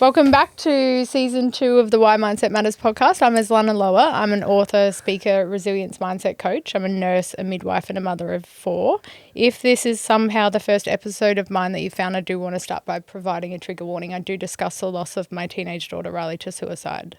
Welcome back to Season 2 of the Why Mindset Matters podcast. I'm Aslana Lower. I'm an author, speaker, resilience mindset coach. I'm a nurse, a midwife, and a mother of 4. If this is somehow the first episode of mine that you found, I do want to start by providing a trigger warning. I do discuss the loss of my teenage daughter, Riley, to suicide.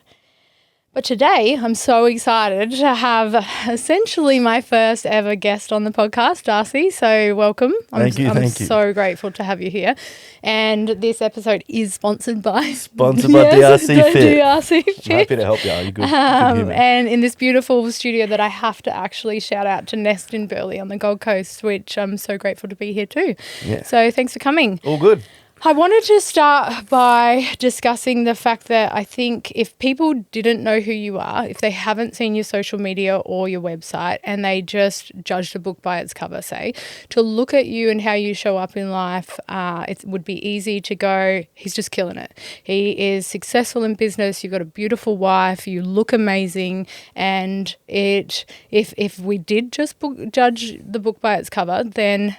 But today, I'm so excited to have essentially my first ever guest on the podcast, Darcy. So welcome. Thank you. I'm so grateful to have you here. And this episode is sponsored by DRC Fit. DRC Fit. I'm happy to help you. You're good. And in this beautiful studio that I have to actually shout out to Nest in Burleigh on the Gold Coast, which I'm so grateful to be here too. Yeah. So thanks for coming. All good. I wanted to start by discussing the fact that I think if people didn't know who you are, if they haven't seen your social media or your website and they just judged a book by its cover, say, to look at you and how you show up in life, it would be easy to go, he's just killing it. He is successful in business. You've got a beautiful wife. You look amazing. And if we did just judge the book by its cover, then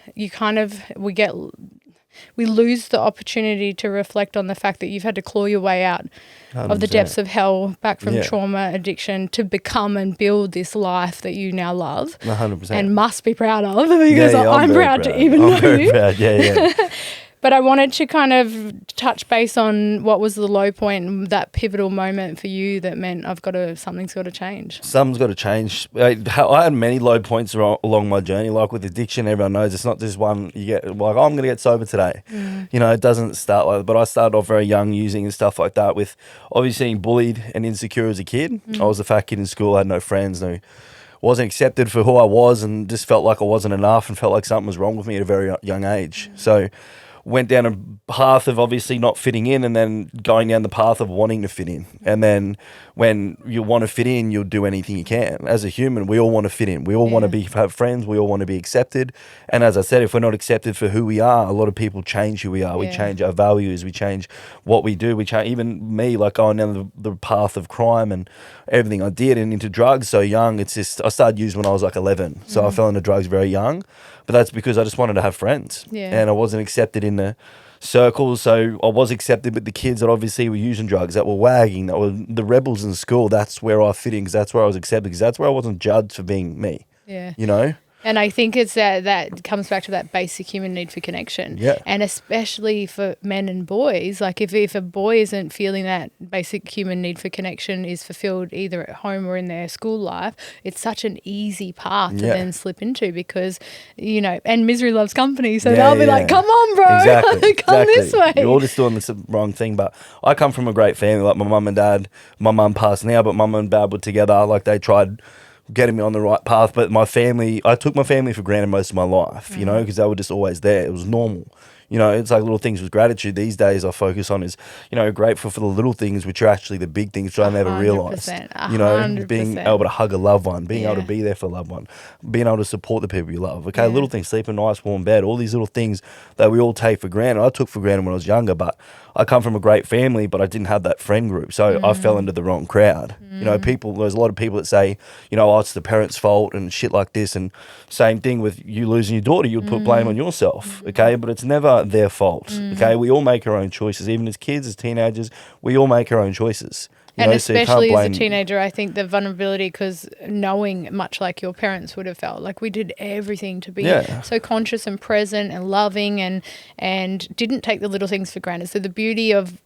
we lose the opportunity to reflect on the fact that you've had to claw your way out 100%. Of the depths of hell, back from trauma, addiction, to become and build this life that you now love 100%. And must be proud of, because I'm proud to even know you. Proud. Yeah. But I wanted to kind of touch base on what was the low point and that pivotal moment for you that meant something's got to change. Something's got to change. I had many low points along my journey. Like with addiction, everyone knows it's not just one you get like, I'm going to get sober today. You know, it doesn't start like that. But I started off very young using and stuff like that, with obviously being bullied and insecure as a kid. I was a fat kid in school. I had no friends, wasn't accepted for who I was, and just felt like I wasn't enough and felt like something was wrong with me at a very young age. So went down a path of obviously not fitting in, and then going down the path of wanting to fit in. And then when you want to fit in, you'll do anything you can. As a human, we all want to fit in. We all want to have friends. We all want to be accepted. And as I said, if we're not accepted for who we are, a lot of people change who we are. We change our values. We change what we do. We change, even me, like going down the path of crime and everything I did, and into drugs so young. It's just, I started using when I was like 11. So I fell into drugs very young. But that's because I just wanted to have friends. And I wasn't accepted in the circles. So I was accepted with the kids that obviously were using drugs, that were wagging, that were the rebels in school. That's where I fit in, because that's where I was accepted, because that's where I wasn't judged for being me. You know? And I think it's that comes back to that basic human need for connection. And especially for men and boys, like if a boy isn't feeling that basic human need for connection is fulfilled either at home or in their school life, it's such an easy path to then slip into, because, you know, and misery loves company. So they'll be like, come on, bro, come this way. You're all just doing the wrong thing. But I come from a great family. Like my mum and dad, my mum passed now, but mum and dad were together. Like they tried getting me on the right path. But my family, I took my family for granted most of my life, you know, because they were just always there. It was normal. You know, it's like little things with gratitude. These days I focus on is, you know, grateful for the little things, which are actually the big things, which I never realised. You know, being able to hug a loved one, being able to be there for a loved one, being able to support the people you love. Okay, little things, sleep in a nice warm bed, all these little things that we all take for granted. I took for granted when I was younger, but I come from a great family, but I didn't have that friend group. So I fell into the wrong crowd. You know, there's a lot of people that say, you know, oh, it's the parents' fault and shit like this. And same thing with you losing your daughter, you'd put blame on yourself, okay? But it's never their fault, okay? We all make our own choices. Even as kids, as teenagers, we all make our own choices. And especially as a teenager, I think the vulnerability, because knowing, much like your parents would have felt, like we did everything to be so conscious and present and loving, and didn't take the little things for granted. So the beauty of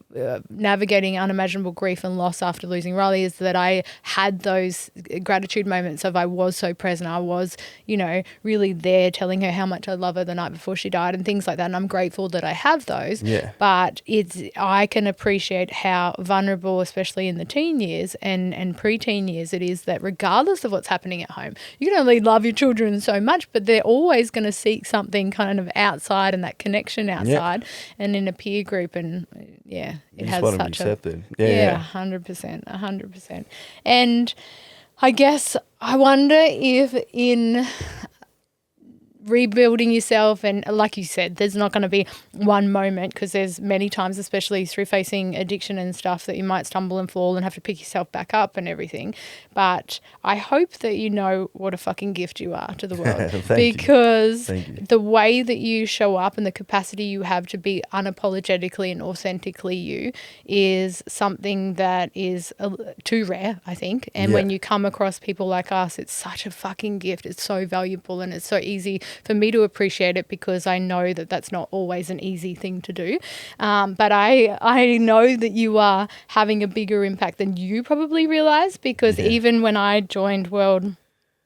navigating unimaginable grief and loss after losing Riley is that I had those gratitude moments of I was so present. I was, you know, really there telling her how much I love her the night before she died and things like that. And I'm grateful that I have those. But I can appreciate how vulnerable, especially in the teen years and preteen years, it is that regardless of what's happening at home, you can only love your children so much, but they're always going to seek something kind of outside, and that connection outside and in a peer group. And it has such accepted. 100%. And I guess I wonder if in rebuilding yourself. And like you said, there's not going to be one moment, because there's many times, especially through facing addiction and stuff, that you might stumble and fall and have to pick yourself back up and everything. But I hope that you know what a fucking gift you are to the world. Because the way that you show up and the capacity you have to be unapologetically and authentically you is something that is too rare, I think. And when you come across people like us, it's such a fucking gift. It's so valuable, and it's so easy for me to appreciate it, because I know that that's not always an easy thing to do. But I know that you are having a bigger impact than you probably realize, because even when I joined World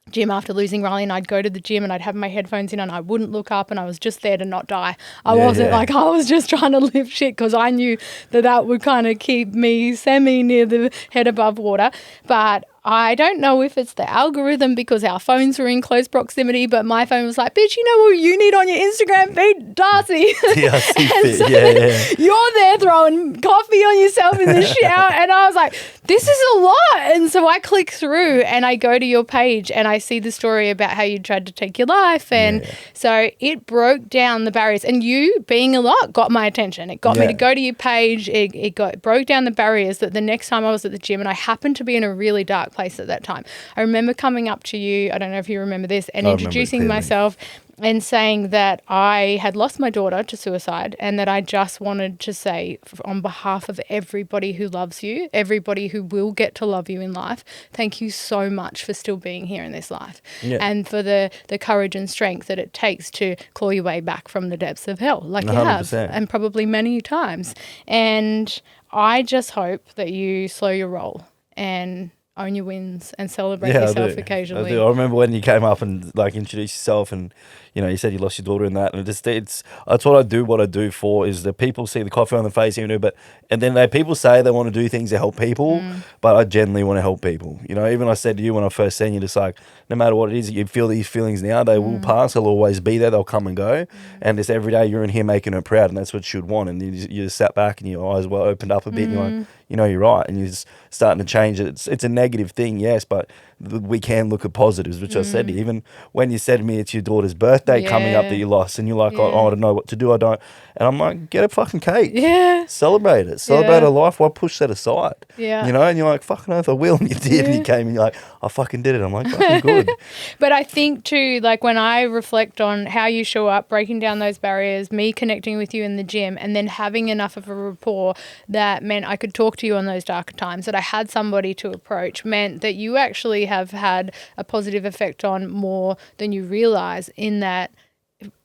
Gym after losing Riley, and I'd go to the gym and I'd have my headphones in and I wouldn't look up, and I was just there to not die. I wasn't like, I was just trying to lift shit, because I knew that would kind of keep me semi near the head above water. But I don't know if it's the algorithm, because our phones were in close proximity, but my phone was like, bitch, you know what you need on your Instagram feed? Darcy. DRC Fit, You're there throwing coffee on yourself in the shower. And I was like, this is a lot. And so I click through and I go to your page and I see the story about how you tried to take your life. And so it broke down the barriers. And you being a lot got my attention. It got me to go to your page. It broke down the barriers that the next time I was at the gym, and I happened to be in a really dark place at that time. I remember coming up to you, I don't know if you remember this, and introducing myself and saying that I had lost my daughter to suicide, and that I just wanted to say, on behalf of everybody who loves you, everybody who will get to love you in life, thank you so much for still being here in this life, and for the courage and strength that it takes to claw your way back from the depths of hell, like 100%. You have, and probably many times. And I just hope that you slow your roll and own your wins and celebrate yourself occasionally. I remember when you came up and like introduced yourself, and you said you lost your daughter in that, and it's that's what I do. What I do for is that people see the coffee on the face, and then people say they want to do things to help people, but I genuinely want to help people. Even I said to you when I first seen you, just like, no matter what it is, you feel these feelings now, they will pass. They'll always be there. They'll come and go, and just every day you're in here making her proud, and that's what she'd want. And you just sat back and your eyes well opened up a bit, and you're like, you're right, and you're just starting to change it. It's a negative thing, yes, but we can look at positives, which I said to you. Even when you said to me it's your daughter's birthday coming up that you lost, and you're like, oh, I don't know what to do, I don't. And I'm like, get a fucking cake. Yeah. Celebrate it. Celebrate her life. Why push that aside? Yeah. And you're like, fucking oath I will. And you did, and you came and you're like, I fucking did it. I'm like, fucking good. But I think too, like when I reflect on how you show up, breaking down those barriers, me connecting with you in the gym, and then having enough of a rapport that meant I could talk to you on those darker times, that I had somebody to approach, meant that you actually have had a positive effect on more than you realize, in that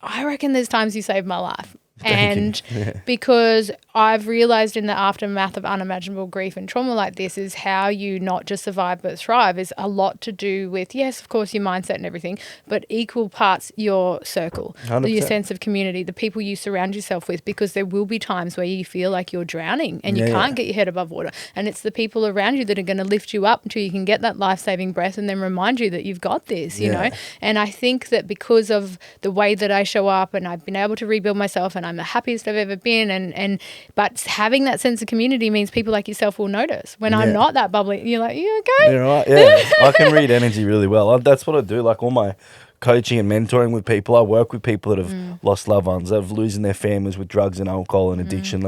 I reckon there's times you saved my life. And because I've realized in the aftermath of unimaginable grief and trauma like this is how you not just survive but thrive is a lot to do with, yes, of course, your mindset and everything, but equal parts your circle, 100%. Your sense of community, the people you surround yourself with, because there will be times where you feel like you're drowning and you can't get your head above water. And it's the people around you that are going to lift you up until you can get that life-saving breath and then remind you that you've got this, you know. And I think that because of the way that I show up and I've been able to rebuild myself, and I'm the happiest I've ever been, but having that sense of community means people like yourself will notice when I'm not that bubbly. You're like, you okay? You're right. Yeah, I can read energy really well. That's what I do. Like all my coaching and mentoring with people, I work with people that have lost loved ones, that have losing their families with drugs and alcohol and addiction.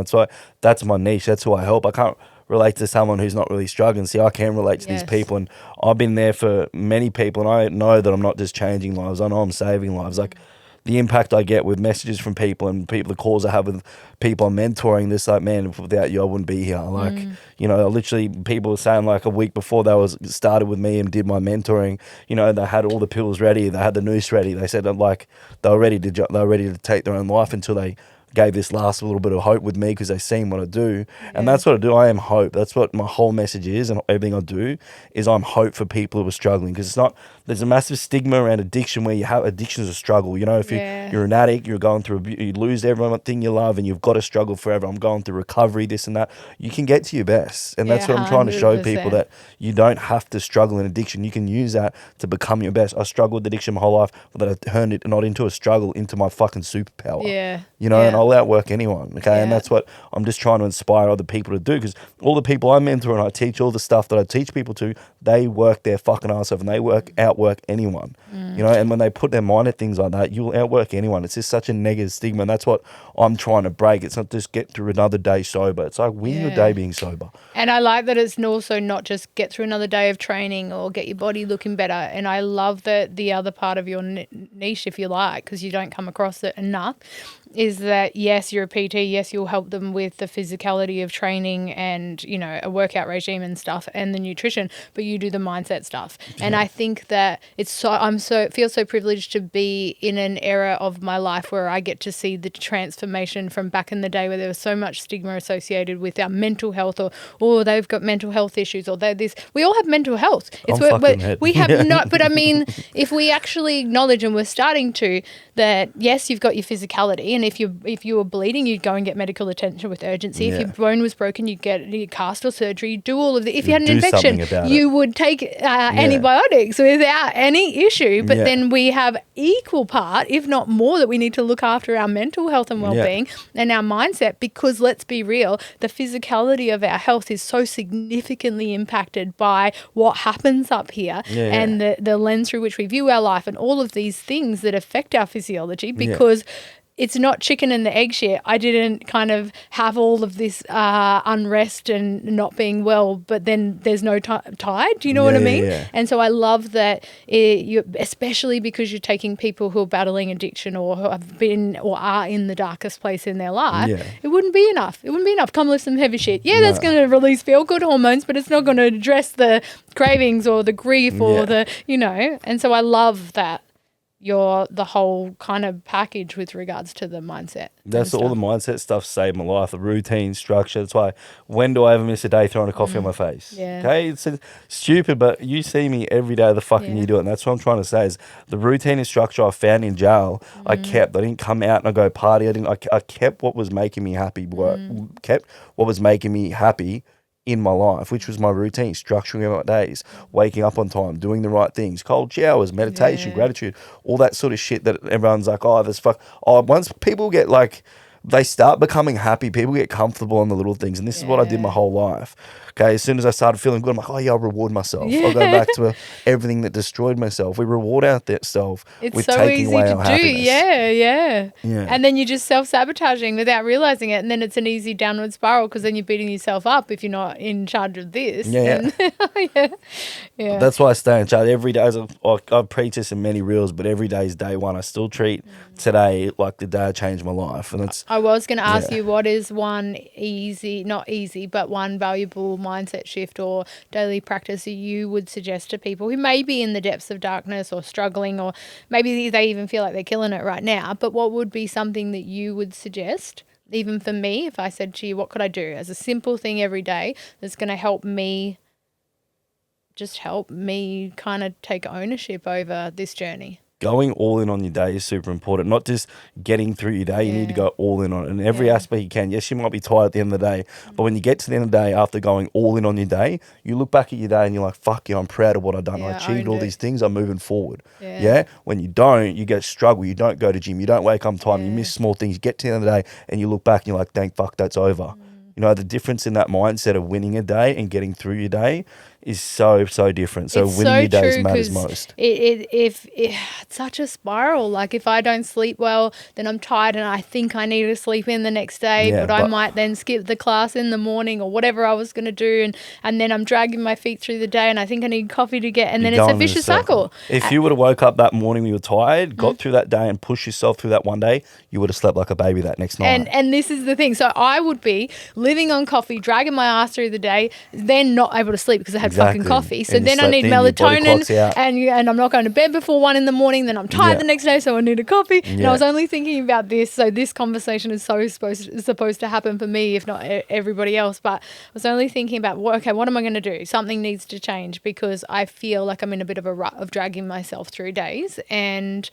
That's my niche. That's who I help. I can't relate to someone who's not really struggling. See, I can relate to these people, and I've been there for many people, and I know that I'm not just changing lives. I know I'm saving lives. Like the impact I get with messages from people and the calls I have with people I'm mentoring, this like, man, without you I wouldn't be here. Like, literally people were saying like a week before they started with me and did my mentoring, they had all the pills ready, they had the noose ready. They said that like they were ready to take their own life until they gave this last little bit of hope with me, because they've seen what I do. And that's what I do. I am hope. That's what my whole message is, and everything I do is I'm hope for people who are struggling, because there's a massive stigma around addiction where you have addiction is a struggle. If you're an addict, you're going through, you lose everything you love and you've got to struggle forever. I'm going through recovery, this and that. You can get to your best. And that's what I'm trying to show people, that you don't have to struggle in addiction. You can use that to become your best. I struggled with addiction my whole life, but I turned it not into a struggle, into my fucking superpower. And I'll outwork anyone. Okay. Yeah. And that's what I'm just trying to inspire other people to do, because all the people I mentor and I teach, all the stuff that I teach people to, they work their fucking ass off and they outwork anyone. You know, and when they put their mind at things like that, you'll outwork anyone. It's just such a negative stigma, and that's what I'm trying to break. It's not just get through another day sober. It's like win your day being sober. And I like that it's also not just get through another day of training or get your body looking better. And I love that the other part of your niche, if you like, because you don't come across it enough, is that yes, you're a PT, yes, you'll help them with the physicality of training and, you know, a workout regime and stuff and the nutrition, but you do the mindset stuff. And I think that feel so privileged to be in an era of my life where I get to see the transformation from back in the day where there was so much stigma associated with our mental health, or they've got mental health issues, or they're this. We all have mental health. We have not, but I mean, if we actually acknowledge, and we're starting to, that yes, you've got your physicality, and if you were bleeding, you'd go and get medical attention with urgency. If your bone was broken, you'd get a cast or surgery. You'd do all of the. If you had an infection, you would take antibiotics without any issue. But then we have equal part, if not more, that we need to look after our mental health and well-being and our mindset, because let's be real, the physicality of our health is so significantly impacted by what happens up here and the lens through which we view our life and all of these things that affect our physiology, because it's not chicken and the egg shit. I didn't kind of have all of this unrest and not being well, but then there's no tide. Do you know what I mean? Yeah. And so I love that, especially because you're taking people who are battling addiction or who have been or are in the darkest place in their life. Yeah. It wouldn't be enough. It wouldn't be enough. Come lift some heavy shit. Yeah, that's going to release feel-good hormones, but it's not going to address the cravings or the grief or the, you know. And so I love that. You're the whole kind of package with regards to the mindset. That's all the mindset stuff saved my life, the routine, structure. That's why, when do I ever miss a day throwing a coffee on my face? Yeah. Okay, it's stupid, but you see me every day of the fucking year do it. And that's what I'm trying to say is the routine and structure I found in jail, I kept. I didn't come out and I go party. I kept what was making me happy, kept what was making me happy in my life, which was my routine, structuring my days, waking up on time, doing the right things, cold showers, meditation, gratitude, all that sort of shit that everyone's like, once people get like, they start becoming happy, people get comfortable on the little things. And this is what I did my whole life. Okay, as soon as I started feeling good, I'm like, I'll reward myself. I'll go back to everything that destroyed myself. We reward ourselves with so taking away our happiness. Yeah. And then you're just self-sabotaging without realizing it. And then it's an easy downward spiral because then you're beating yourself up if you're not in charge of this. Yeah. That's why I stay in charge. Every day, I preach this in many reels, but every day is day one. I still treat today like the day I changed my life. And I was going to ask you, what is one but one valuable mindset shift or daily practice that you would suggest to people who may be in the depths of darkness or struggling, or maybe they even feel like they're killing it right now, but what would be something that you would suggest? Even for me, if I said to you, what could I do as a simple thing every day that's going to help me kind of take ownership over this journey? Going all in on your day is super important. Not just getting through your day. You need to go all in on it in every aspect you can. Yes, you might be tired at the end of the day, but when you get to the end of the day after going all in on your day, you look back at your day and you're like, fuck yeah, I'm proud of what I've done. I achieved all these things. I'm moving forward. Yeah. When you don't, you get struggle. You don't go to gym. You don't wake up on time. You miss small things. You get to the end of the day and you look back and you're like, dang, fuck, that's over. You know, the difference in that mindset of winning a day and getting through your day is so different. So winning your days matters most. It's such a spiral. Like if I don't sleep well, then I'm tired and I think I need to sleep in the next day, but I might then skip the class in the morning or whatever I was going to do, and then I'm dragging my feet through the day and I think I need coffee to get, and then it's a vicious cycle. If you would have woke up that morning when you were tired, got through that day and pushed yourself through that one day, you would have slept like a baby that next night. And this is the thing. So I would be living on coffee, dragging my ass through the day, then not able to sleep because I had fucking coffee. So then I need melatonin and I'm not going to bed before 1 a.m. Then I'm tired the next day, so I need a coffee. And I was only thinking about this. So this conversation is supposed to happen for me, if not everybody else. But I was only thinking about, okay, what am I going to do? Something needs to change because I feel like I'm in a bit of a rut of dragging myself through days. And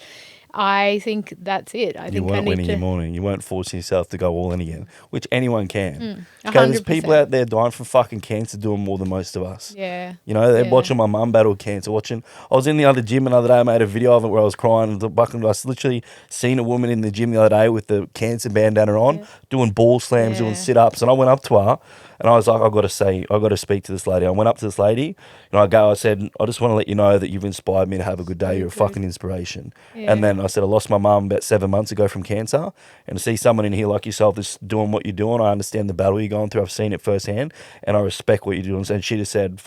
I think that's it. I you think weren't winning your morning. You weren't forcing yourself to go all in again, which anyone can. Okay, there's people out there dying from fucking cancer doing more than most of us. Yeah. You know, they're watching my mum battle cancer. I was in the other gym another day. I made a video of it where I was crying. I was literally seen a woman in the gym the other day with the cancer bandana on, doing ball slams, doing sit-ups. And I went up to her and I was like, I've got to speak to this lady. I went up to this lady and I said, I just want to let you know that you've inspired me to have a good day. You're a fucking inspiration. Yeah. And then I said, I lost my mum about 7 months ago from cancer. And to see someone in here like yourself that's doing what you're doing, I understand the battle you're going through. I've seen it firsthand and I respect what you're doing. And she just said,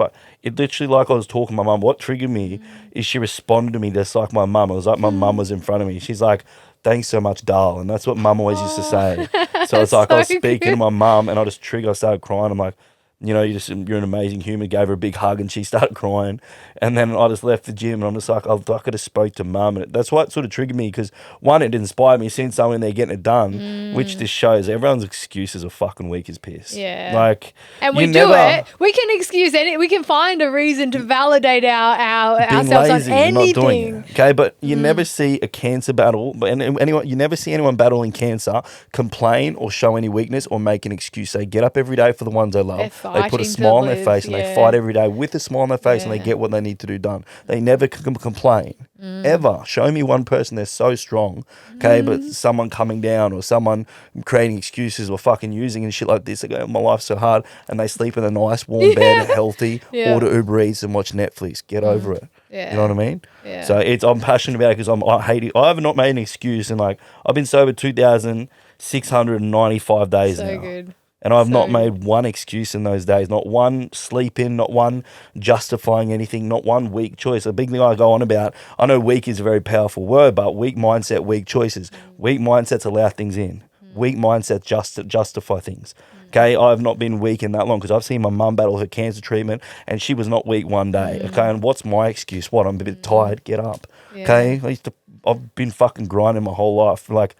it literally, like I was talking to my mum, what triggered me is she responded to me just like my mum. It was like my mum was in front of me. She's like, thanks so much, Darl. And that's what mum always used to say. So it's like I was speaking to my mum and I started crying. I'm like, you know, you're an amazing human. Gave her a big hug and she started crying. And then I just left the gym and I'm just like, I could have spoke to mum. And that's why it sort of triggered me because, one, it inspired me seeing someone there getting it done, which just shows everyone's excuses are fucking weak as piss. Yeah. Like, and we do it. We can excuse we can find a reason to validate ourselves lazy, on anything. Not doing it, okay, but you never see a cancer battle, you never see anyone battling cancer complain or show any weakness or make an excuse. They get up every day for the ones they love. They put a smile on their face and they fight every day with a smile on their face and they get what they need to do done. They never complain, ever. Show me one person they're so strong, okay, but someone coming down or someone creating excuses or fucking using and shit like this. They go, my life's so hard, and they sleep in a nice warm bed, healthy, order Uber Eats and watch Netflix. Get over it. Yeah. You know what I mean? Yeah. So I'm passionate about it because I hate it. I have not made an excuse, and like I've been sober 2,695 days now. So good. And I've not made one excuse in those days, not one sleep in, not one justifying anything, not one weak choice. A big thing I go on about, I know weak is a very powerful word, but weak mindset, weak choices. Weak mindsets allow things in. Weak mindsets justify things. Okay, I've not been weak in that long because I've seen my mum battle her cancer treatment and she was not weak one day. Okay, and what's my excuse? What, I'm a bit tired, get up. Yeah. Okay, I've been fucking grinding my whole life. Like,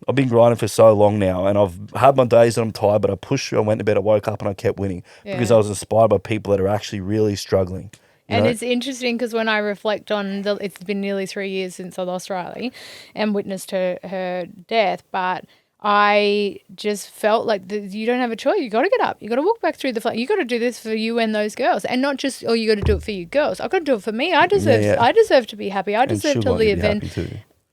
I've been grinding for so long now and I've had my days that I'm tired, but I pushed through, I went to bed, I woke up and I kept winning because I was inspired by people that are actually really struggling. And it's interesting because when I reflect on it's been nearly 3 years since I lost Riley and witnessed her death, but I just felt like you don't have a choice. You got to get up. You got to walk back through the flame. You got to do this for you and those girls, and not just you got to do it for you girls. I got to do it for me. I deserve to be happy. I deserve to live.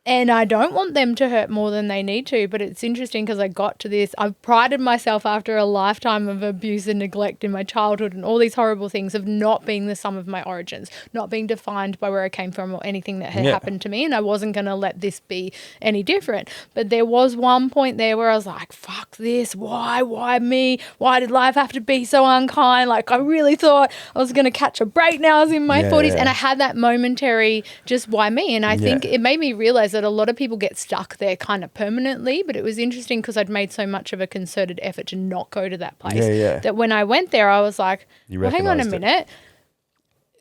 And I don't want them to hurt more than they need to. But it's interesting because I got to this. I've prided myself after a lifetime of abuse and neglect in my childhood and all these horrible things of not being the sum of my origins, not being defined by where I came from or anything that had happened to me. And I wasn't going to let this be any different. But there was one point there where I was like, fuck this. Why me? Why did life have to be so unkind? Like I really thought I was going to catch a break now I was in my 40s. And I had that momentary just why me? And I think it made me realize that a lot of people get stuck there kind of permanently, but it was interesting because I'd made so much of a concerted effort to not go to that place that when I went there, I was like, well, hang on a minute.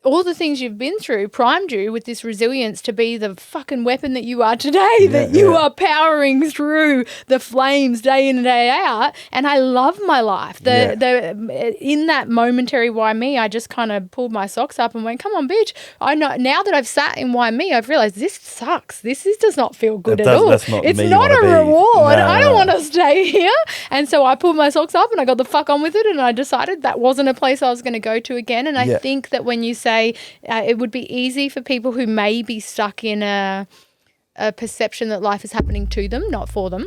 All the things you've been through primed you with this resilience to be the fucking weapon that you are today, that you are powering through the flames day in and day out. And I love my life. In that momentary why me, I just kind of pulled my socks up and went, come on, bitch. I know now that I've sat in why me, I've realized this sucks. This does not feel good at all. It's not a reward. I don't want to stay here. And so I pulled my socks up and I got the fuck on with it. And I decided that wasn't a place I was going to go to again. And I think that when you say it would be easy for people who may be stuck in a perception that life is happening to them, not for them.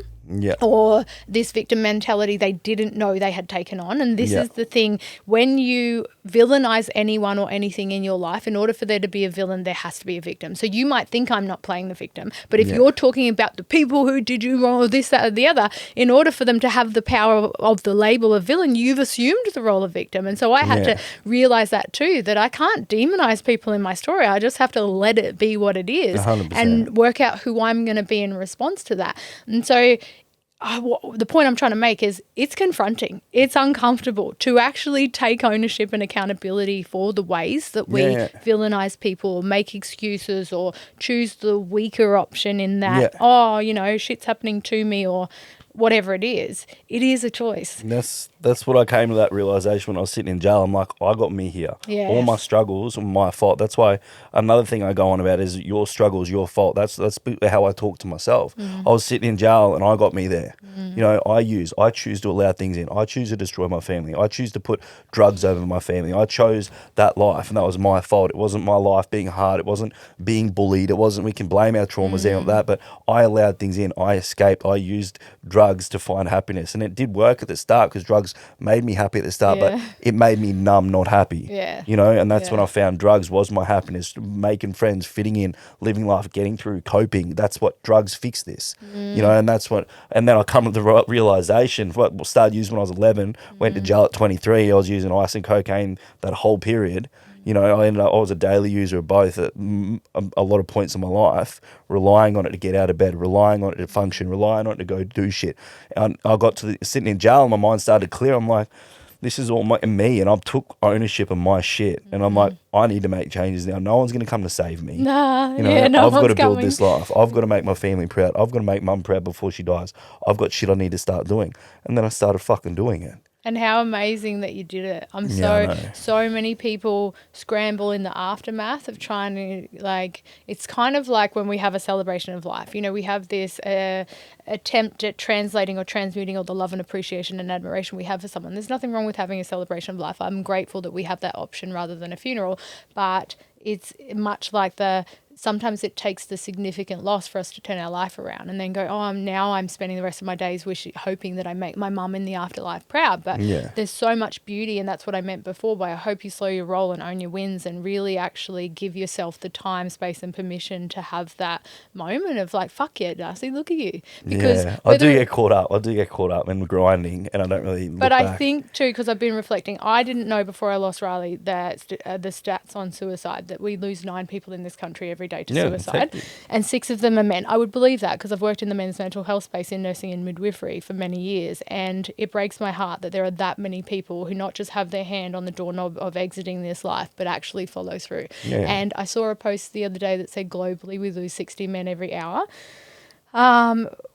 Or this victim mentality they didn't know they had taken on. And this is the thing, when you villainize anyone or anything in your life, in order for there to be a villain, there has to be a victim. So you might think I'm not playing the victim, but if you're talking about the people who did you wrong or this, that, or the other, in order for them to have the power of the label of villain, you've assumed the role of victim. And so I had to realize that too, that I can't demonize people in my story. I just have to let it be what it is 100%. And work out who I'm going to be in response to that. And so the point I'm trying to make is it's confronting. It's uncomfortable to actually take ownership and accountability for the ways that we villainize people or make excuses or choose the weaker option in that, shit's happening to me or whatever it is a choice. That's what I came to that realization when I was sitting in jail. I'm like, I got me here. Yes. All my struggles are my fault. That's why another thing I go on about is your struggle is your fault. That's how I talk to myself. I was sitting in jail and I got me there. You know, I choose to allow things in. I choose to destroy my family. I choose to put drugs over my family. I chose that life and that was my fault. It wasn't my life being hard. It wasn't being bullied. It wasn't, we can blame our traumas on that, but I allowed things in. I escaped. I used drugs to find happiness, and it did work at the start because drugs made me happy at the start, but it made me numb, not happy. You know, and that's when I found drugs was my happiness, making friends, fitting in, living life, getting through, coping. That's what drugs fix this, you know, and then I come to the realization, started using when I was 11, went to jail at 23. I was using ice and cocaine that whole period. You know, I was a daily user of both at a lot of points in my life, relying on it to get out of bed, relying on it to function, relying on it to go do shit. And I got to sitting in jail and my mind started to clear. I'm like, this is all me, and I took ownership of my shit. And I'm like, I need to make changes now. No one's going to come to save me. Nah, you know, I've got to build this life. I've got to make my family proud. I've got to make mum proud before she dies. I've got shit I need to start doing. And then I started fucking doing it. And how amazing that you did it. So many people scramble in the aftermath of trying to, like, it's kind of like when we have a celebration of life. You know, we have this attempt at translating or transmuting all the love and appreciation and admiration we have for someone. There's nothing wrong with having a celebration of life. I'm grateful that we have that option rather than a funeral, but it's much like sometimes it takes the significant loss for us to turn our life around and then go, I'm spending the rest of my days hoping that I make my mum in the afterlife proud. But there's so much beauty, and that's what I meant before by I hope you slow your roll and own your wins and really actually give yourself the time, space and permission to have that moment of like, fuck yeah, Darcy, look at you. Because I do get caught up in grinding and I don't really look back. I think too, because I've been reflecting, I didn't know before I lost Riley that the stats on suicide, that we lose 9 people in this country every day to suicide, and 6 of them are men. I would believe that because I've worked in the men's mental health space in nursing and midwifery for many years, and it breaks my heart that there are that many people who not just have their hand on the doorknob of exiting this life, but actually follow through. And I saw a post the other day that said globally we lose 60 men every hour.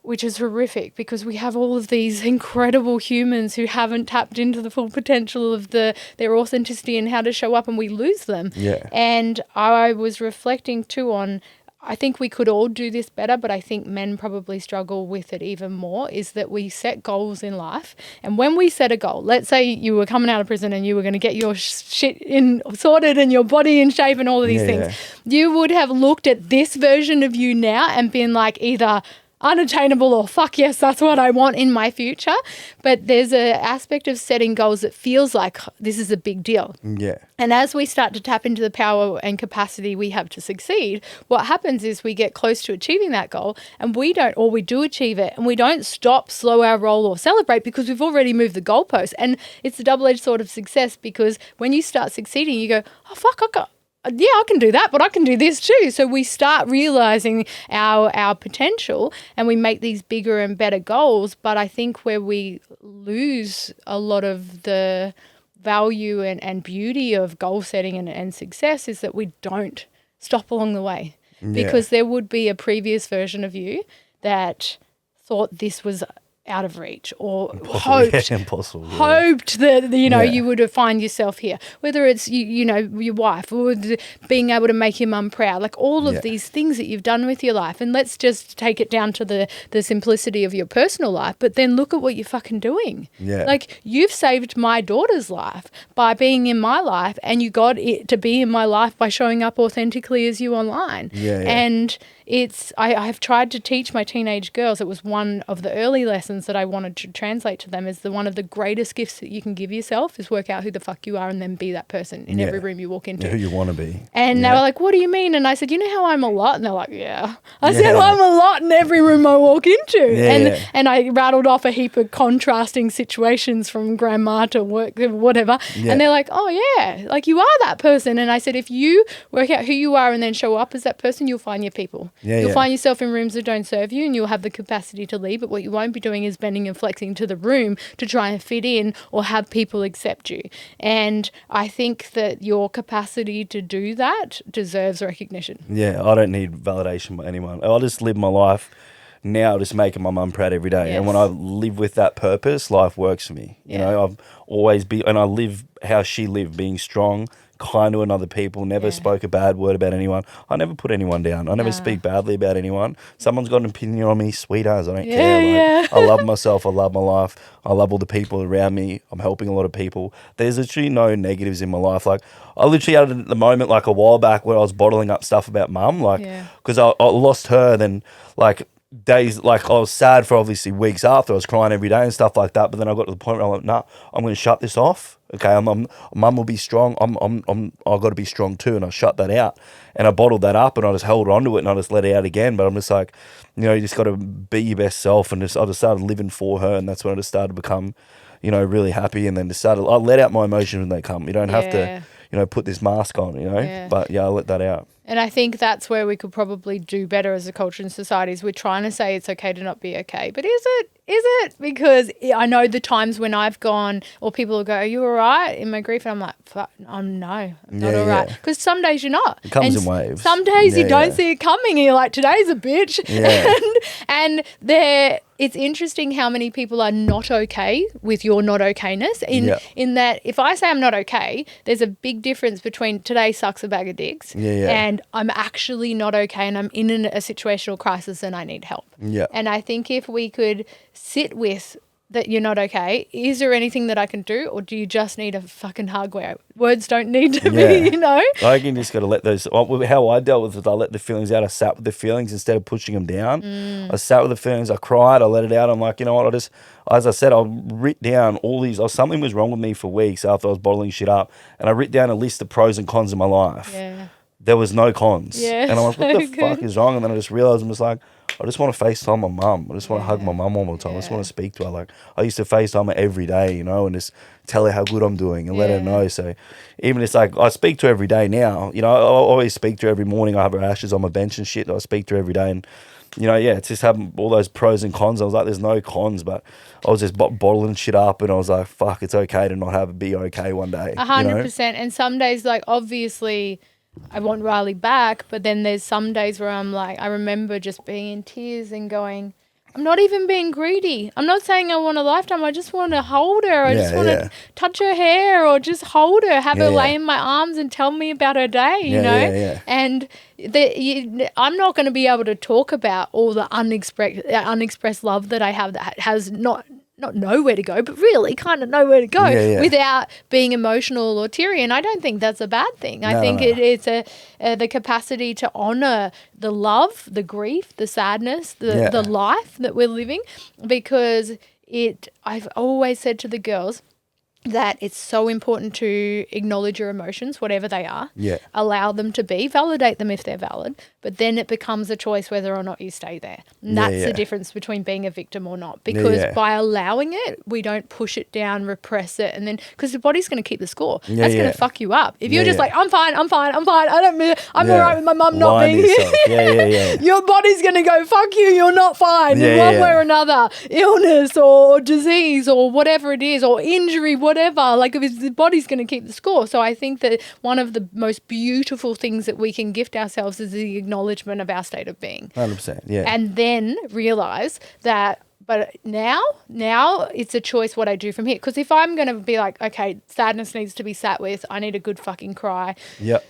Which is horrific because we have all of these incredible humans who haven't tapped into the full potential of their authenticity and how to show up, and we lose them. And I was reflecting too on, I think we could all do this better, but I think men probably struggle with it even more, is that we set goals in life. And when we set a goal, let's say you were coming out of prison and you were going to get your shit sorted and your body in shape and all of these things, you would have looked at this version of you now and been like either unattainable or fuck yes, that's what I want in my future. But there's an aspect of setting goals that feels like this is a big deal. And as we start to tap into the power and capacity we have to succeed, what happens is we get close to achieving that goal and we do achieve it and we don't stop, slow our roll or celebrate because we've already moved the goalpost. And it's a double-edged sort of success because when you start succeeding, you go, oh, fuck, I can do that, but I can do this too. So we start realizing our potential and we make these bigger and better goals. But I think where we lose a lot of the value and beauty of goal setting and success is that we don't stop along the way. Because there would be a previous version of you that thought this was out of reach or hoped that you would find yourself here, whether it's your wife or being able to make your mum proud, like all of these things that you've done with your life. And let's just take it down to the simplicity of your personal life, but then look at what you're fucking doing. Like you've saved my daughter's life by being in my life, and you got it to be in my life by showing up authentically as you online. And I've tried to teach my teenage girls, it was one of the early lessons that I wanted to translate to them, is one of the greatest gifts that you can give yourself is work out who the fuck you are and then be that person in every room you walk into. Who you want to be. And they were like, what do you mean? And I said, you know how I'm a lot? And they're like, yeah. I said, well, I'm a lot in every room I walk into. And I rattled off a heap of contrasting situations from grandma to work, whatever. And they're like, oh yeah, like you are that person. And I said, if you work out who you are and then show up as that person, you'll find your people. You'll find yourself in rooms that don't serve you and you'll have the capacity to leave. But what you won't be doing is bending and flexing to the room to try and fit in or have people accept you. And I think that your capacity to do that deserves recognition. I don't need validation by anyone. I'll just live my life now just making my mum proud every day. Yes. And when I live with that purpose, life works for me. You know, I've always been, and I live how she lived, being strong, kind to other people, never spoke a bad word about anyone. I never put anyone down. I never speak badly about anyone. Someone's got an opinion on me, sweet as, I don't care. Like, I love myself. I love my life. I love all the people around me. I'm helping a lot of people. There's literally no negatives in my life. Like, I literally had it at the moment, like a while back, where I was bottling up stuff about mum, like, because I lost her, then like days, like I was sad for obviously weeks after. I was crying every day and stuff like that. But then I got to the point where I'm like, nah, I'm going to shut this off. Okay, mum will be strong. I've got to be strong too, and I shut that out, and I bottled that up, and I just held on to it, and I just let it out again. But I'm just like, you know, you just got to be your best self, and I just started living for her, and that's when I just started to become, you know, really happy, and then I let out my emotions when they come. You don't have to, you know, put this mask on, you know. But I let that out. And I think that's where we could probably do better as a culture and society is we're trying to say it's okay to not be okay. But is it? Is it? Because I know the times when I've gone or people will go, are you all right in my grief? And I'm like, no, I'm not all right. Because some days you're not. It comes in waves. Some days you don't see it coming and you're like, today's a bitch. Yeah. and it's interesting how many people are not okay with your not okayness in that if I say I'm not okay, there's a big difference between today sucks a bag of dicks and I'm actually not okay and I'm in a situational crisis and I need help. Yeah. And I think if we could sit with that you're not okay, is there anything that I can do, or do you just need a fucking hug where words don't need to be, you know? I think you just got to let those, how I dealt with it, I let the feelings out. I sat with the feelings instead of pushing them down. I sat with the feelings, I cried, I let it out. I'm like, you know what, as I said, I writ down all these, something was wrong with me for weeks after I was bottling shit up, and I writ down a list of pros and cons in my life. Yeah. There was no cons. Yeah, and I'm like, what the fuck is wrong? And then I just realized, I'm just like, I just want to FaceTime my mum. I just want to hug my mum all the time. I just want to speak to her. Like, I used to FaceTime her every day, you know, and just tell her how good I'm doing and let her know. So even it's like, I speak to her every day now. You know, I always speak to her every morning. I have her ashes on my bench and shit. And I speak to her every day. And, you know, it's just having all those pros and cons. I was like, there's no cons, but I was just bottling shit up and I was like, fuck, it's okay to not be okay one day. 100%. And some days, like, obviously I want Riley back, but then there's some days where I'm like, I remember just being in tears and going, I'm not even being greedy. I'm not saying I want a lifetime. I just want to hold her. I just want to touch her hair or just hold her, have her lay in my arms and tell me about her day, you know? Yeah. And I'm not going to be able to talk about all the unexpressed love that I have that has not nowhere to go, but really kind of nowhere to go without being emotional or teary. And I don't think that's a bad thing. I think it's the capacity to honour the love, the grief, the sadness, the life that we're living, because I've always said to the girls that it's so important to acknowledge your emotions, whatever they are, allow them to be, validate them if they're valid, but then it becomes a choice whether or not you stay there. And that's the difference between being a victim or not, because by allowing it, we don't push it down, repress it, and then, because the body's going to keep the score. That's going to fuck you up. If you're just like, I'm fine, I'm all right with my mum not being here. Your body's going to go, fuck you, you're not fine in one way or another. Illness or disease or whatever it is, or injury, whatever, like if the body's going to keep the score. So I think that one of the most beautiful things that we can gift ourselves is the acknowledgement of our state of being. 100%, yeah. And then realize that, but now it's a choice what I do from here. Because if I'm going to be like, okay, sadness needs to be sat with, I need a good fucking cry. Yep.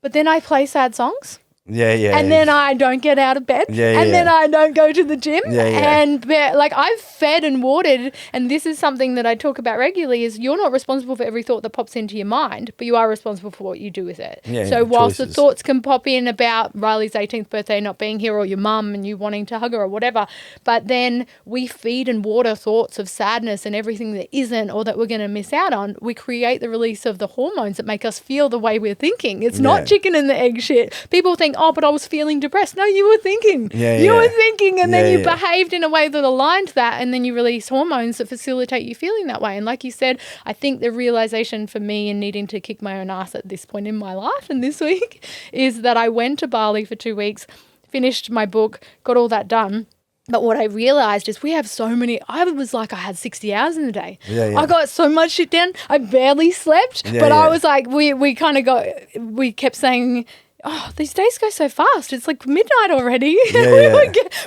But then I play sad songs. And then I don't get out of bed. Then I don't go to the gym. And like, I've fed and watered, and this is something that I talk about regularly, is you're not responsible for every thought that pops into your mind, but you are responsible for what you do with it. So whilst the thoughts can pop in about Riley's 18th birthday not being here, or your mum and you wanting to hug her or whatever, but then we feed and water thoughts of sadness and everything that isn't, or that we're going to miss out on. We create the release of the hormones that make us feel the way we're thinking. It's not chicken and the egg shit. People think, oh, but I was feeling depressed. No, you were thinking. You were thinking, and then you behaved in a way that aligned that, and then you release hormones that facilitate you feeling that way. And like you said, I think the realization for me in needing to kick my own ass at this point in my life and this week is that I went to Bali for 2 weeks, finished my book, got all that done. But what I realised is we have so many, I was like, I had 60 hours in the day. I got so much shit done. I barely slept, but I was like, we kept saying, these days go so fast. It's like midnight already. Yeah,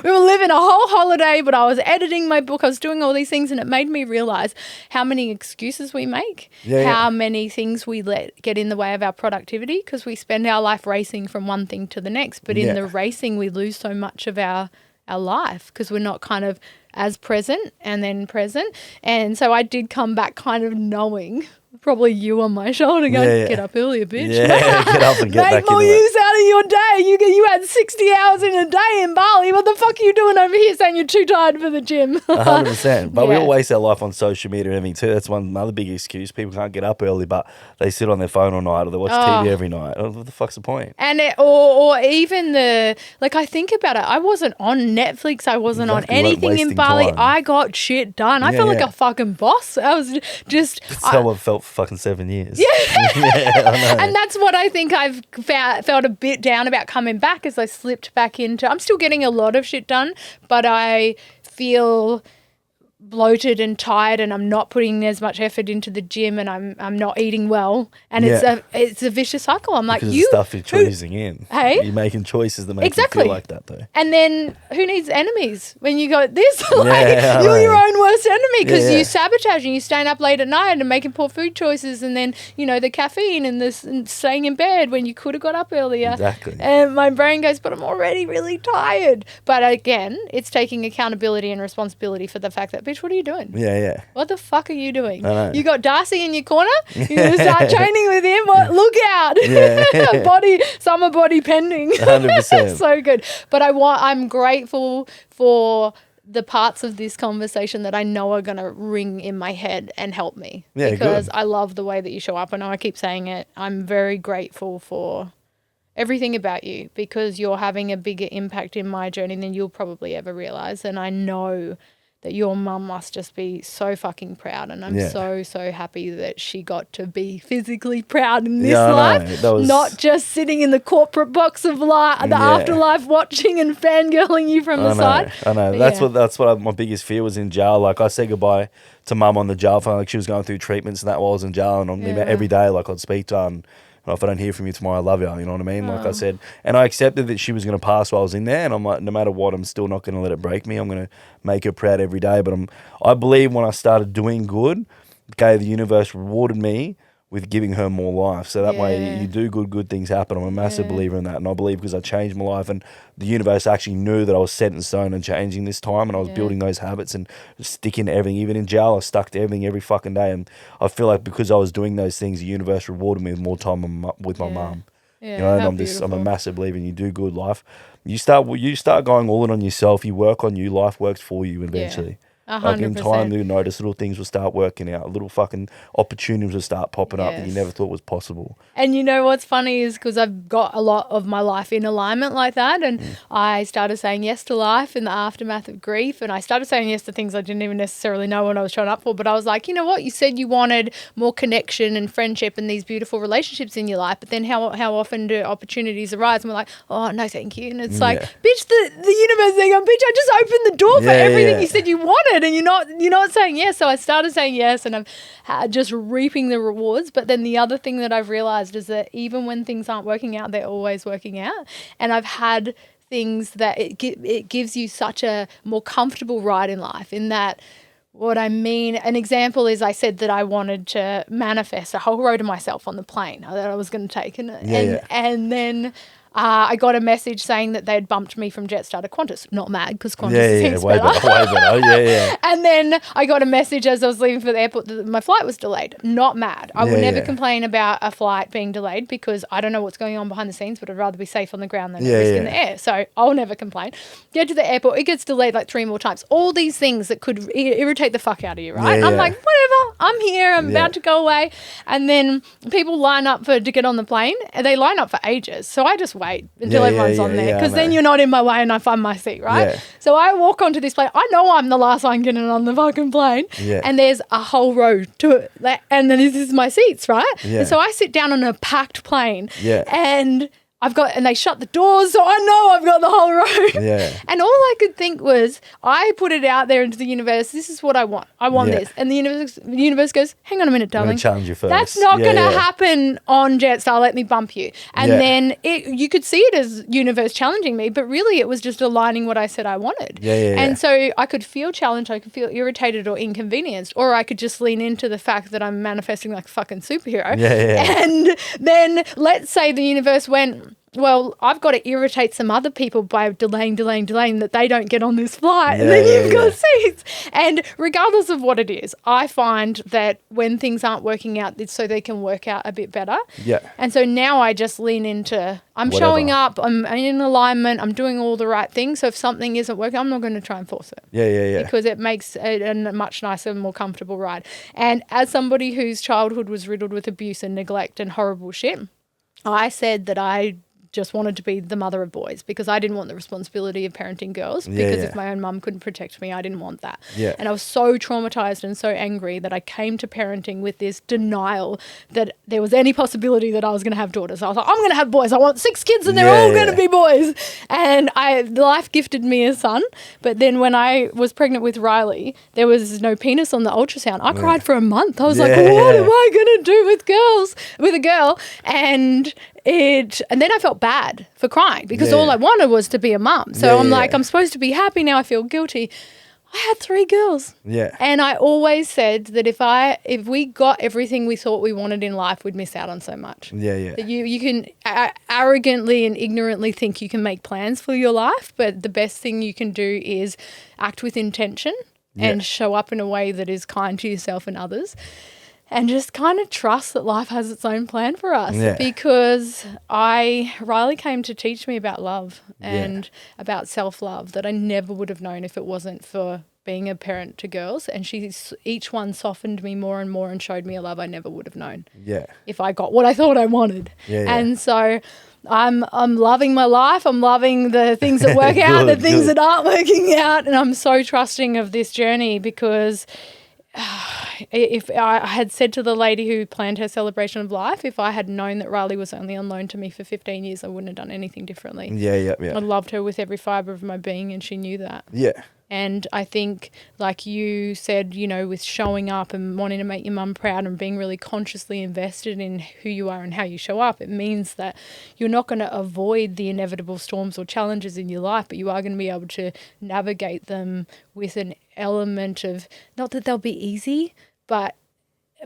we were living a whole holiday, but I was editing my book. I was doing all these things, and it made me realize how many excuses we make, how many things we let get in the way of our productivity, because we spend our life racing from one thing to the next. But in the racing, we lose so much of our life because we're not kind of as present and then present. And so I did come back kind of knowing, probably you on my shoulder going, get up earlier, bitch. Yeah, get up and get back Make more use out of your day. You had 60 hours in a day in Bali. What the fuck are you doing over here saying you're too tired for the gym? 100%. But we all waste our life on social media and everything too. That's another big excuse. People can't get up early, but they sit on their phone all night or they watch TV every night. What the fuck's the point? And or even I think about it. I wasn't on Netflix. I wasn't on anything in Bali. Time. I got shit done. I felt like a fucking boss. I was just... That's how I've felt for fucking 7 years. Yeah. I know. And that's what I think I've felt a bit down about coming back as I slipped back into... I'm still getting a lot of shit done, but I feel bloated and tired, and I'm not putting as much effort into the gym, and I'm not eating well, and it's a vicious cycle. I'm like, because the stuff you're choosing in. Hey? You're making choices that make you feel like that, though. And then who needs enemies when you go this? You're your own worst enemy because you sabotaging, you staying up late at night and making poor food choices, and then, the caffeine and staying in bed when you could have got up earlier. Exactly. And my brain goes, but I'm already really tired. But again, it's taking accountability and responsibility for the fact that, bitch, what are you doing? Yeah. What the fuck are you doing? I know. You got Darcy in your corner? You're going to start training with him? What? Look out. Summer body pending. 100%. So good. But I'm grateful for the parts of this conversation that I know are going to ring in my head and help me. Yeah, because good. I love the way that you show up. I know I keep saying it. I'm very grateful for everything about you because you're having a bigger impact in my journey than you'll probably ever realize. And I know that your mum must just be so fucking proud, and I'm so happy that she got to be physically proud in this life, not just sitting in the corporate box of the afterlife watching and fangirling you from the side. I know. But That's what my biggest fear was in jail. Like I said goodbye to mum on the jail phone. Like she was going through treatments and that while I was in jail, and every day I'd speak to her and if I don't hear from you tomorrow, I love you. You know what I mean? Like I said, and I accepted that she was going to pass while I was in there. And I'm like, no matter what, I'm still not going to let it break me. I'm going to make her proud every day. But I believe when I started doing good, the universe rewarded me with giving her more life. So that way you do good things happen. I'm a massive believer in that. And I believe because I changed my life and the universe actually knew that I was set in stone and changing this time, and I was building those habits and sticking to everything. Even in jail, I stuck to everything every fucking day. And I feel like because I was doing those things, the universe rewarded me with more time with my mum. Yeah, and I'm a massive believer in you do good life. You start going all in on yourself. You work on you. Life works for you eventually. 100%. Like in time, you notice little things will start working out. Little fucking opportunities will start popping up that you never thought was possible. And you know what's funny is because I've got a lot of my life in alignment like that, and I started saying yes to life in the aftermath of grief, and I started saying yes to things I didn't even necessarily know what I was showing up for, but I was like, you know what, you said you wanted more connection and friendship and these beautiful relationships in your life, but then how often do opportunities arise and we're like, oh, no, thank you. And it's like, bitch, the universe thing, bitch, I just opened the door for everything you said you wanted, and you're not saying yes. So I started saying yes, and I'm just reaping the rewards. But then the other thing that I've realized is that even when things aren't working out, they're always working out. And I've had things that it gives you such a more comfortable ride in life, in that what I mean, an example is I said that I wanted to manifest a whole row to myself on the plane that I was going to take. And then I got a message saying that they'd bumped me from Jetstar to Qantas. Not mad, because Qantas seems way better. And then I got a message as I was leaving for the airport that my flight was delayed. Not mad. I would never complain about a flight being delayed because I don't know what's going on behind the scenes, but I'd rather be safe on the ground than risk in the air. So I'll never complain. Get to the airport, it gets delayed like 3 more times. All these things that could irritate the fuck out of you, right? I'm like, whatever, I'm here, I'm about to go away. And then people line up to get on the plane, and they line up for ages. So I just wait until everyone's on there, because then you're not in my way and I find my seat, right? So I walk onto this plane. I know I'm the last one getting on the fucking plane, and there's a whole row to it, and then this is my seats, right? And so I sit down on a packed plane, and and they shut the doors, so I know I've got the whole road. Yeah. And all I could think was, I put it out there into the universe, this is what I want. I want this. And the universe goes, hang on a minute, darling. I'm going to challenge you first. That's not going to happen on Jetstar. Let me bump you. And then you could see it as universe challenging me, but really it was just aligning what I said I wanted. And so I could feel challenged, I could feel irritated or inconvenienced, or I could just lean into the fact that I'm manifesting like a fucking superhero. And then let's say the universe went, well, I've got to irritate some other people by delaying that they don't get on this flight. And then you've got seats. And regardless of what it is, I find that when things aren't working out, it's so they can work out a bit better. And so now I just lean into, I'm showing up, I'm in alignment, I'm doing all the right things. So if something isn't working, I'm not going to try and force it. Because it makes it a much nicer and more comfortable ride. And as somebody whose childhood was riddled with abuse and neglect and horrible shit, I said that I just wanted to be the mother of boys because I didn't want the responsibility of parenting girls because if my own mum couldn't protect me, I didn't want that. And I was so traumatized and so angry that I came to parenting with this denial that there was any possibility that I was going to have daughters. I was like, I'm going to have boys. I want 6 kids and they're all going to be boys. And life gifted me a son. But then when I was pregnant with Riley, there was no penis on the ultrasound. I cried for a month. I was like, what am I going to do with a girl? And then I felt bad for crying because all I wanted was to be a mum. So I'm like, I'm supposed to be happy now. I feel guilty. I had 3 girls. And I always said that if we got everything we thought we wanted in life, we'd miss out on so much. That you can arrogantly and ignorantly think you can make plans for your life, but the best thing you can do is act with intention and show up in a way that is kind to yourself and others. And just kind of trust that life has its own plan for us because Riley came to teach me about love and about self-love that I never would have known if it wasn't for being a parent to girls. And each one softened me more and more and showed me a love I never would have known if I got what I thought I wanted. And so I'm loving my life. I'm loving the things that work out, the things that aren't working out. And I'm so trusting of this journey because if I had said to the lady who planned her celebration of life, if I had known that Riley was only on loan to me for 15 years, I wouldn't have done anything differently. I loved her with every fibre of my being and she knew that. And I think, like you said, you know, with showing up and wanting to make your mum proud and being really consciously invested in who you are and how you show up, it means that you're not going to avoid the inevitable storms or challenges in your life, but you are going to be able to navigate them with an element of, not that they'll be easy, but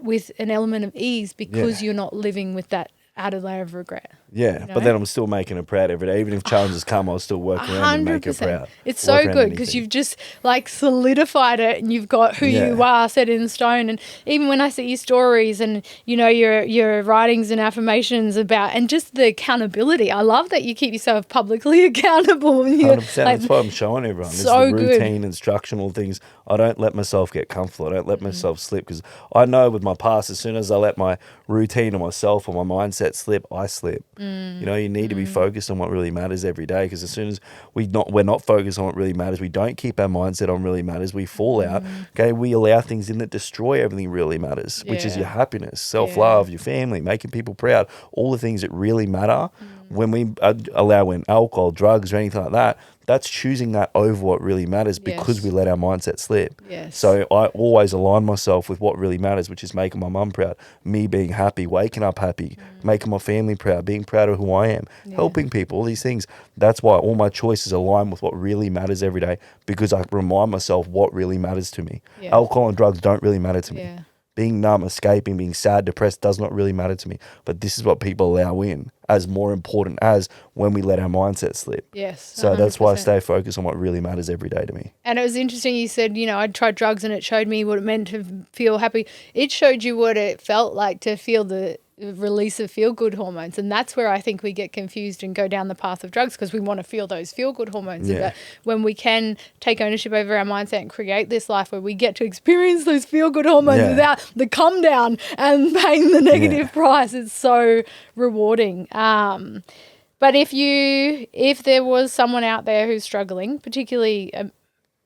with an element of ease because you're not living with that added layer of regret. You know? But then I'm still making her proud every day. Even if challenges come, I'll still work around and make her proud. It's so good because you've just like solidified it and you've got who you are set in stone. And even when I see your stories and, you know, your writings and affirmations about, and just the accountability, I love that you keep yourself publicly accountable. 100%. That's why I'm showing everyone. This so is the routine, instructional things. I don't let myself get comfortable. I don't let myself slip because I know with my past, as soon as I let my routine or myself or my mindset slip, I slip. You know, you need to be focused on what really matters every day because as soon as we're not focused on what really matters, we don't keep our mindset on really matters, we fall out. Okay, we allow things in that destroy everything really matters, which is your happiness, self-love, your family, making people proud, all the things that really matter. When we allow alcohol, drugs or anything like that, that's choosing that over what really matters because we let our mindset slip. So I always align myself with what really matters, which is making my mum proud, me being happy, waking up happy, making my family proud, being proud of who I am, helping people, all these things. That's why all my choices align with what really matters every day because I remind myself what really matters to me. Alcohol and drugs don't really matter to me. Being numb, escaping, being sad, depressed does not really matter to me. But this is what people allow in as more important as when we let our mindset slip. So 100%. That's why I stay focused on what really matters every day to me. And it was interesting you said, you know, I'd tried drugs and it showed me what it meant to feel happy. It showed you what it felt like to feel the release of feel-good hormones. And that's where I think we get confused and go down the path of drugs because we want to feel those feel-good hormones. But when we can take ownership over our mindset and create this life where we get to experience those feel-good hormones without the come down and paying the negative price, it's so rewarding. But if there was someone out there who's struggling, particularly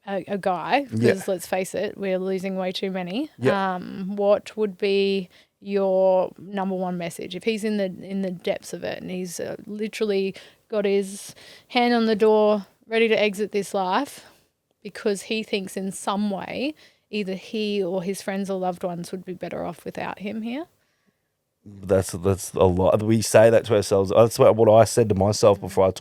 a guy, because let's face it, we're losing way too many, what would be your number one message. If he's in the depths of it and he's literally got his hand on the door ready to exit this life because he thinks in some way either he or his friends or loved ones would be better off without him here. That's a lot. We say that to ourselves. That's what I said to myself before I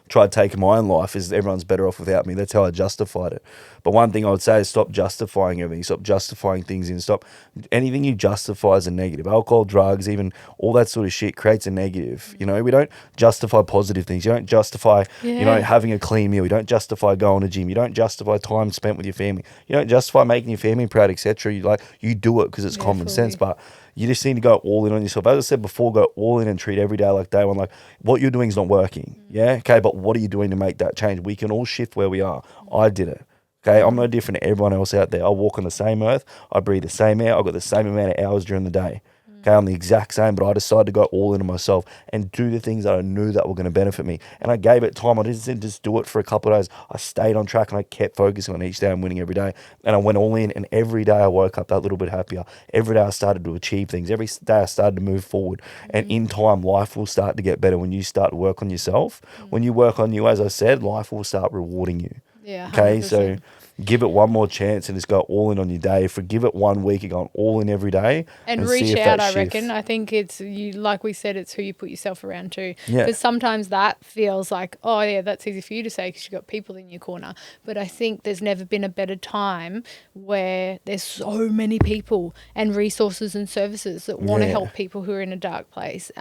tried taking my own life, is everyone's better off without me. That's how I justified it. But one thing I would say is stop justifying everything. Stop justifying things and stop anything you justify as a negative. Alcohol, drugs, even all that sort of shit creates a negative. You know, we don't justify positive things. You don't justify, having a clean meal. You don't justify going to gym. You don't justify time spent with your family. You don't justify making your family proud, etc. You do it because it's common sense, but you just need to go all in on yourself. As I said before, go all in and treat every day like day one. Like, what you're doing is not working. Yeah? Okay, but what are you doing to make that change? We can all shift where we are. I did it. Okay, I'm no different to everyone else out there. I walk on the same earth. I breathe the same air. I've got the same amount of hours during the day. Okay, I'm the exact same, but I decided to go all into myself and do the things that I knew that were going to benefit me. And I gave it time. I didn't just do it for a couple of days. I stayed on track and I kept focusing on each day and winning every day. And I went all in, and every day I woke up that little bit happier. Every day I started to achieve things. Every day I started to move forward. And in time, life will start to get better when you start to work on yourself. When you work on you, as I said, life will start rewarding you. Yeah. Okay, 100%. so give it one more chance and just go all in on your day. Forgive it 1 week, you're going all in every day. And reach out, I reckon. I think it's, you, like we said, it's who you put yourself around too. Yeah. Because sometimes that feels like, oh yeah, that's easy for you to say because you've got people in your corner. But I think there's never been a better time where there's so many people and resources and services that want to help people who are in a dark place.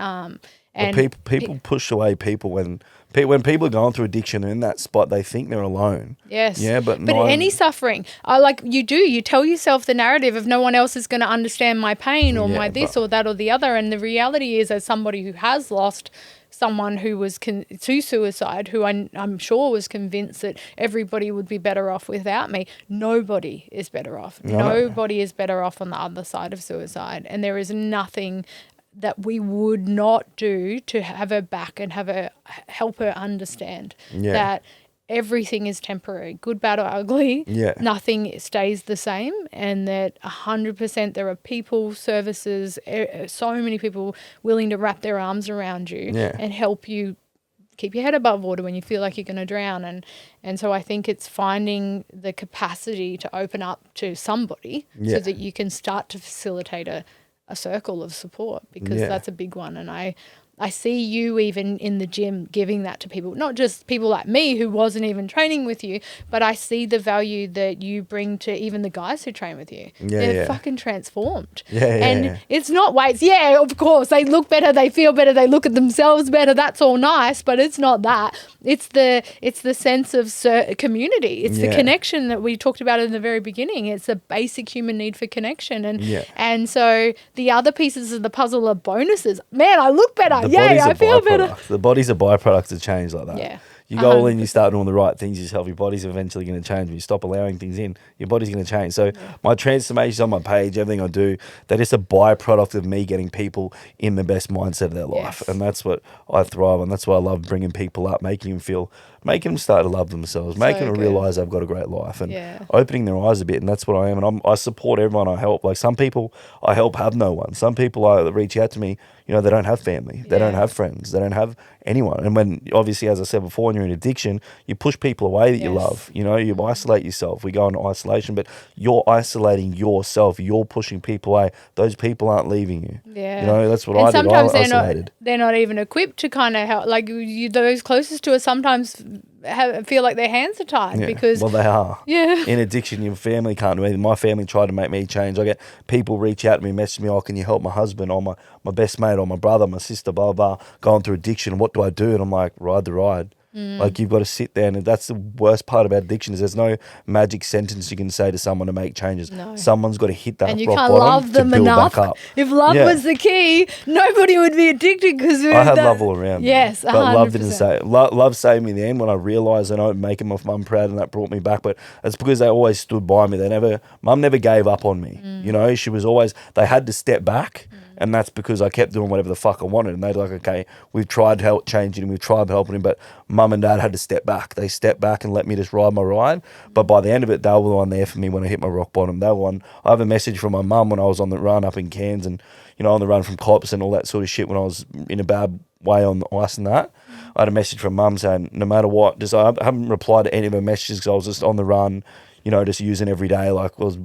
And people push away people when people are going through addiction, they're in that spot, they think they're alone. Yes. Yeah, but any suffering, you tell yourself the narrative of no one else is going to understand my pain or my this or that or the other. And the reality is, as somebody who has lost someone who was to suicide, who I'm sure was convinced that everybody would be better off without me, nobody is better off. Nobody is better off on the other side of suicide. And there is nothing that we would not do to have her back and help her understand that everything is temporary, good, bad or ugly. Yeah. Nothing stays the same, and that 100% there are people, services, so many people willing to wrap their arms around you and help you keep your head above water when you feel like you're going to drown. And so I think it's finding the capacity to open up to somebody so that you can start to facilitate a circle of support, because that's a big one. And I see you even in the gym giving that to people, not just people like me who wasn't even training with you, but I see the value that you bring to even the guys who train with you. They're fucking transformed. And it's not weights. Yeah, of course, they look better, they feel better, they look at themselves better. That's all nice, but it's not that. It's the sense of community. It's the connection that we talked about in the very beginning. It's a basic human need for connection. And so the other pieces of the puzzle are bonuses. Man, I look better. Yay, I feel better. The body's a byproduct of change like that. Yeah. You go all in, you start doing the right things yourself, your body's eventually going to change. When you stop allowing things in, your body's going to change. So my transformations on my page, everything I do, they're just a byproduct of me getting people in the best mindset of their life. And that's what I thrive on. That's why I love bringing people up, making them start to love themselves, making them realise they've got a great life, and opening their eyes a bit. And that's what I am. And I support everyone I help. Like, some people I help have no one. Some people that reach out to me, they don't have family. They don't have friends. They don't have anyone. And when, obviously, as I said before, when you're in addiction, you push people away that you love. You isolate yourself. We go into isolation, but you're isolating yourself. You're pushing people away. Those people aren't leaving you. Yeah. That's what I did. Sometimes isolated. They're not even equipped to kind of help. Like, those closest to us sometimes feel like their hands are tied because... Well, they are. Yeah. In addiction, your family can't do anything. My family tried to make me change. I get people reach out to me, message me, can you help my husband or my best mate or my brother, my sister, blah, blah, going through addiction. What do I do? And I'm like, ride the ride. Like, you've got to sit there, and that's the worst part about addiction, is there's no magic sentence you can say to someone to make changes. No. Someone's got to hit that rock bottom, and you can't love them enough. If love was the key, nobody would be addicted, because I had love all around. Yes, 100%. But love didn't say it. Love saved me in the end when I realised I know making my mum proud, and that brought me back. But it's because they always stood by me. Mum never gave up on me. She was always, they had to step back. And that's because I kept doing whatever the fuck I wanted. And they're like, okay, we've tried to help changing him, we've tried helping him, but mum and dad had to step back. They stepped back and let me just ride my ride. But by the end of it, they were the one there for me when I hit my rock bottom. They were one. I have a message from my mum when I was on the run up in Cairns and, you know, on the run from cops and all that sort of shit when I was in a bad way on the ice and that. I had a message from mum saying, no matter what, just I haven't replied to any of her messages because I was just on the run, you know, just using every day. Like, I was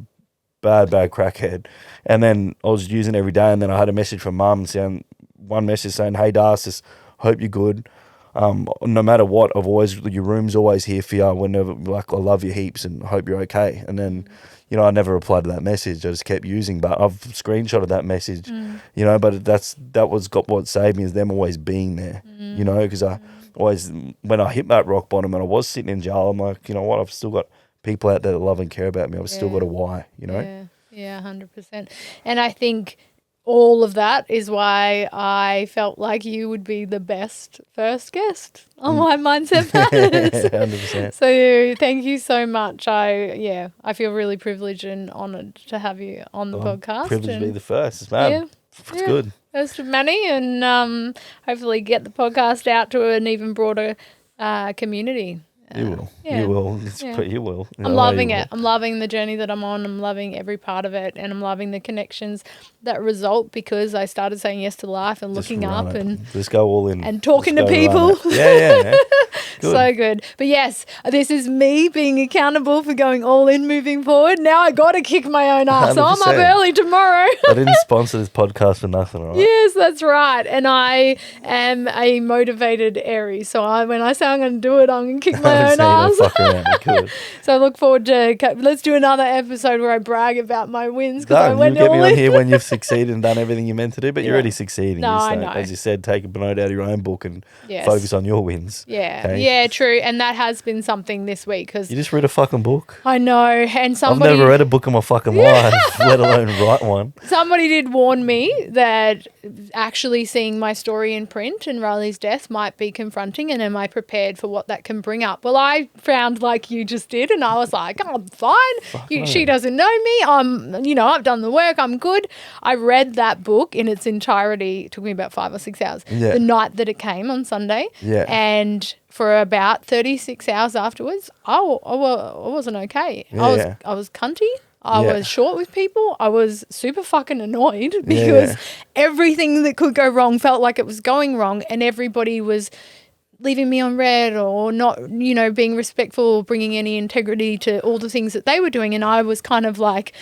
bad crackhead. And then I was using every day, and then I had a message from mum saying, one message saying, hey, Darcy, hope you're good. No matter what, your room's always here for you whenever, like, I love you heaps and hope you're okay. And then, you know, I never replied to that message. I just kept using, but I've screenshotted that message, you know, but that was what saved me is them always being there, you know, because I always, when I hit that rock bottom and I was sitting in jail, I'm like, you know what, I've still got people out there that love and care about me. I've still got a why, you know? Yeah, 100%. And I think all of that is why I felt like you would be the best first guest on my Mindset Matters. 100%. So thank you so much. I feel really privileged and honoured to have you on the podcast. Privileged to be the first. It's mad. It's good. First of many, and hopefully get the podcast out to an even broader community. You will. You will. You will. I'm loving it. I'm loving the journey that I'm on. I'm loving every part of it, and I'm loving the connections that result because I started saying yes to life and looking up and just go all in and talking to people. Yeah. Good. So good. But yes, this is me being accountable for going all in moving forward. Now I got to kick my own ass. 100%. So I'm up early tomorrow. I didn't sponsor this podcast for nothing, all right? Yes, that's right. And I am a motivated Aries. So when I say I'm going to do it, I'm going to kick my own ass. So I look forward to, let's do another episode where I brag about my wins. You get me on here when you've succeeded and done everything you meant to do, but you're already succeeding. No, I know. As you said, take a note out of your own book and focus on your wins. Yeah. Okay? Yeah, true. And that has been something this week because you just read a fucking book. I know. And somebody, I've never read a book in my fucking life, let alone write one. Somebody did warn me that actually seeing my story in print and Riley's death might be confronting, and am I prepared for what that can bring up? Well, I found like you just did, and I was like, oh, I'm fine. She doesn't know me. I've done the work. I'm good. I read that book in its entirety. It took me about 5 or 6 hours. Yeah. The night that it came on Sunday. Yeah. And for about 36 hours afterwards, I wasn't okay. I was cunty. I was short with people. I was super fucking annoyed because everything that could go wrong felt like it was going wrong, and everybody was leaving me on red or not, being respectful, bringing any integrity to all the things that they were doing. And I was kind of like,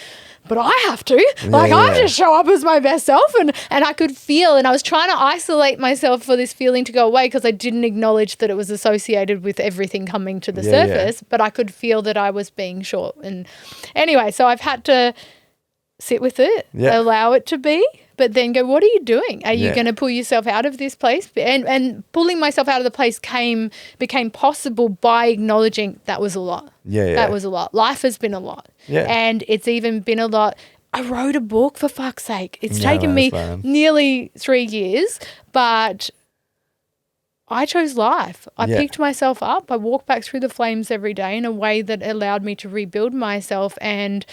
but I have to. I have to show up as my best self. And I could feel, and I was trying to isolate myself for this feeling to go away because I didn't acknowledge that it was associated with everything coming to the surface. But I could feel that I was being short. And anyway, so I've had to sit with it, allow it to be, but then go, what are you doing? Are you going to pull yourself out of this place? And pulling myself out of the place became possible by acknowledging that was a lot. That was a lot. Life has been a lot. And it's even been a lot. I wrote a book, for fuck's sake. It's taken me nearly 3 years, but I chose life. I picked myself up. I walked back through the flames every day in a way that allowed me to rebuild myself and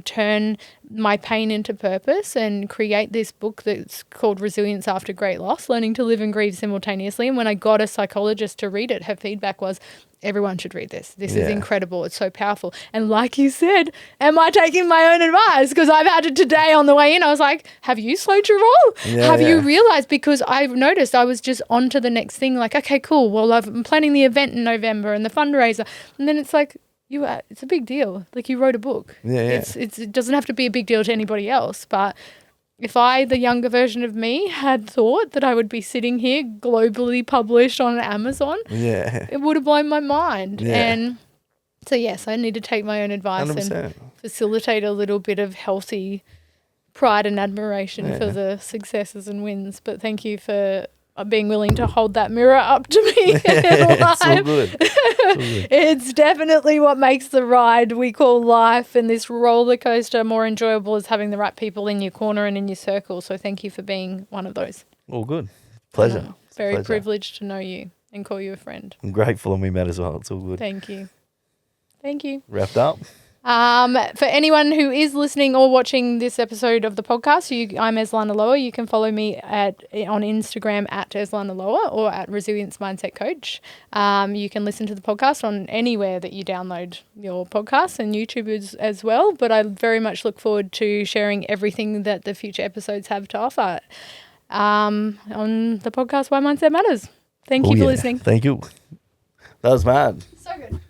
turn my pain into purpose and create this book that's called Resilience After Great Loss, Learning to Live and Grieve Simultaneously. And when I got a psychologist to read it, her feedback was, everyone should read this. This is incredible. It's so powerful. And like you said, am I taking my own advice? Because I've had it today on the way in. I was like, have you slowed your roll? Have you realized? Because I've noticed I was just on to the next thing. Like, okay, cool. Well, I'm planning the event in November and the fundraiser. And then it's like, it's a big deal. Like, you wrote a book. It doesn't have to be a big deal to anybody else. But if I, the younger version of me, had thought that I would be sitting here globally published on Amazon, it would have blown my mind. And so, yes, I need to take my own advice 100%. And facilitate a little bit of healthy pride and admiration for the successes and wins. But thank you for being willing to hold that mirror up to me. It's all good. It's definitely what makes the ride we call life and this roller coaster more enjoyable, is having the right people in your corner and in your circle. So thank you for being one of those. All good. Pleasure. Very privileged to know you and call you a friend. I'm grateful and we met as well. It's all good. Thank you. Thank you. Wrapped up? For anyone who is listening or watching this episode of the podcast, I'm Eslana Loa. You can follow me on Instagram at Eslana Loa or at Resilience Mindset Coach. You can listen to the podcast on anywhere that you download your podcast and YouTube as well. But I very much look forward to sharing everything that the future episodes have to offer on the podcast Why Mindset Matters. Thank you for listening. Thank you. That was mad. So good.